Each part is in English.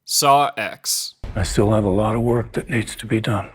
Saw X. I still have a lot of work that needs to be done.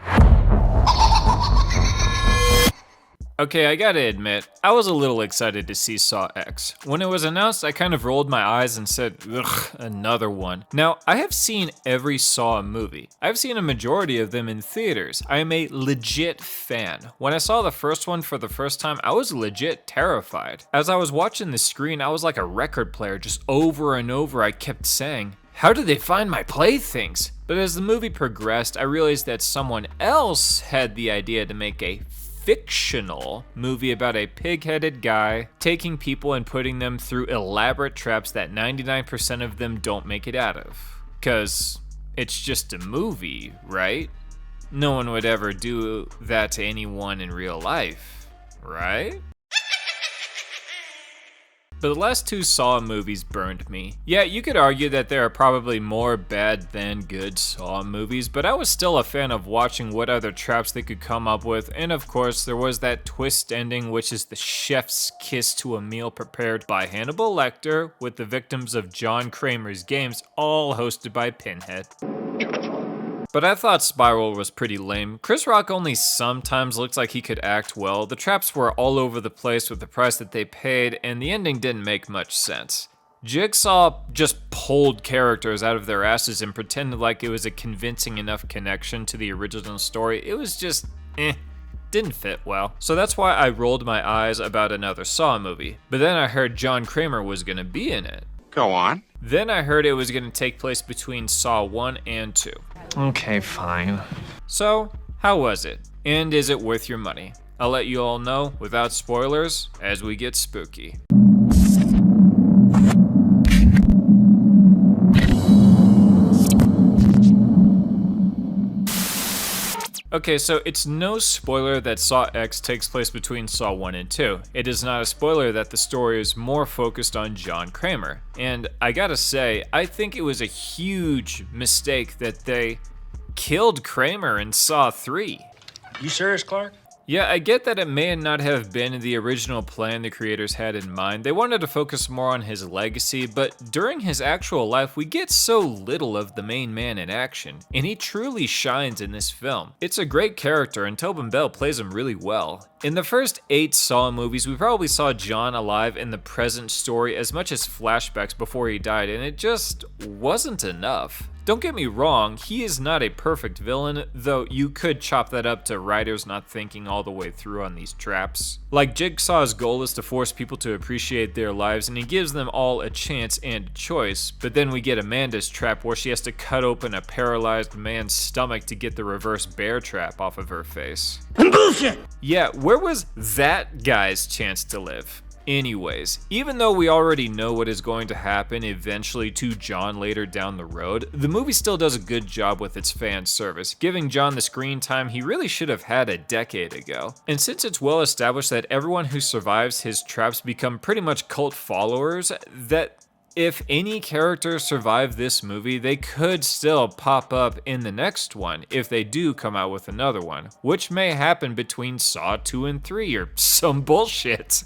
Okay, I gotta admit, I was a little excited to see Saw X. When it was announced, I kind of rolled my eyes and said, ugh, another one. Now, I have seen every Saw movie. I've seen a majority of them in theaters. I am a legit fan. When I saw the first one for the first time, I was legit terrified. As I was watching the screen, I was like a record player, just over and over I kept saying, how did they find my playthings? But as the movie progressed, I realized that someone else had the idea to make a fictional movie about a pig-headed guy taking people and putting them through elaborate traps that 99% of them don't make it out of. 'Cause it's just a movie, right? No one would ever do that to anyone in real life, right? But the last two Saw movies burned me. Yeah, you could argue that there are probably more bad than good Saw movies, but I was still a fan of watching what other traps they could come up with, and of course there was that twist ending, which is the chef's kiss to a meal prepared by Hannibal Lecter with the victims of John Kramer's games, all hosted by Pinhead. But I thought Spiral was pretty lame. Chris Rock only sometimes looked like he could act well. The traps were all over the place with the price that they paid, and the ending didn't make much sense. Jigsaw just pulled characters out of their asses and pretended like it was a convincing enough connection to the original story. It was just, didn't fit well. So that's why I rolled my eyes about another Saw movie. But then I heard John Kramer was gonna be in it. Go on. Then I heard it was gonna take place between Saw 1 and 2. Okay, fine. So, how was it? And is it worth your money? I'll let you all know without spoilers as we get spooky. Okay, so it's no spoiler that Saw X takes place between Saw 1 and 2. It is not a spoiler that the story is more focused on John Kramer. And I gotta say, I think it was a huge mistake that they killed Kramer in Saw 3. You serious, Clark? Yeah, I get that it may not have been the original plan the creators had in mind. They wanted to focus more on his legacy, but during his actual life, we get so little of the main man in action, and he truly shines in this film. It's a great character, and Tobin Bell plays him really well. In the first 8 Saw movies, we probably saw John alive in the present story as much as flashbacks before he died, and it just wasn't enough. Don't get me wrong, he is not a perfect villain, though you could chop that up to writers not thinking all the way through on these traps. Like, Jigsaw's goal is to force people to appreciate their lives, and he gives them all a chance and a choice, but then we get Amanda's trap where she has to cut open a paralyzed man's stomach to get the reverse bear trap off of her face. Bullshit! Yeah, where was that guy's chance to live? Anyways, even though we already know what is going to happen eventually to John later down the road, the movie still does a good job with its fan service, giving John the screen time he really should have had a decade ago. And since it's well established that everyone who survives his traps become pretty much cult followers, that if any characters survive this movie, they could still pop up in the next one if they do come out with another one, which may happen between Saw 2 and 3 or some bullshit.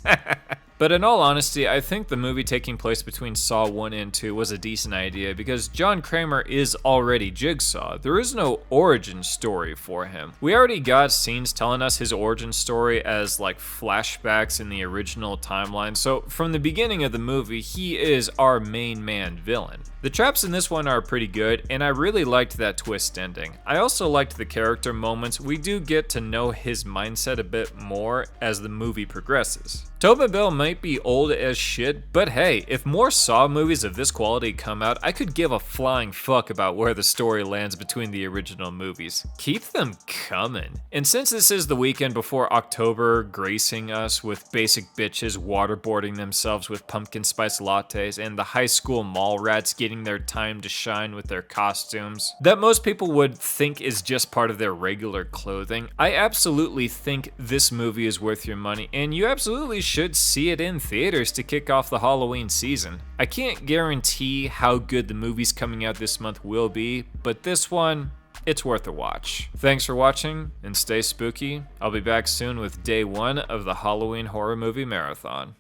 But in all honesty, I think the movie taking place between Saw 1 and 2 was a decent idea because John Kramer is already Jigsaw. There is no origin story for him. We already got scenes telling us his origin story as like flashbacks in the original timeline, so from the beginning of the movie, he is our main man villain. The traps in this one are pretty good, and I really liked that twist ending. I also liked the character moments. We do get to know his mindset a bit more as the movie progresses. Tobin Bell might be old as shit, but hey, if more Saw movies of this quality come out, I could give a flying fuck about where the story lands between the original movies. Keep them coming. And since this is the weekend before October gracing us with basic bitches waterboarding themselves with pumpkin spice lattes and the high school mall rats getting their time to shine with their costumes that most people would think is just part of their regular clothing, I absolutely think this movie is worth your money, and you absolutely should see it in theaters to kick off the Halloween season. I can't guarantee how good the movies coming out this month will be, but this one, it's worth a watch. Thanks for watching, and stay spooky. I'll be back soon with day 1 of the Halloween horror movie marathon.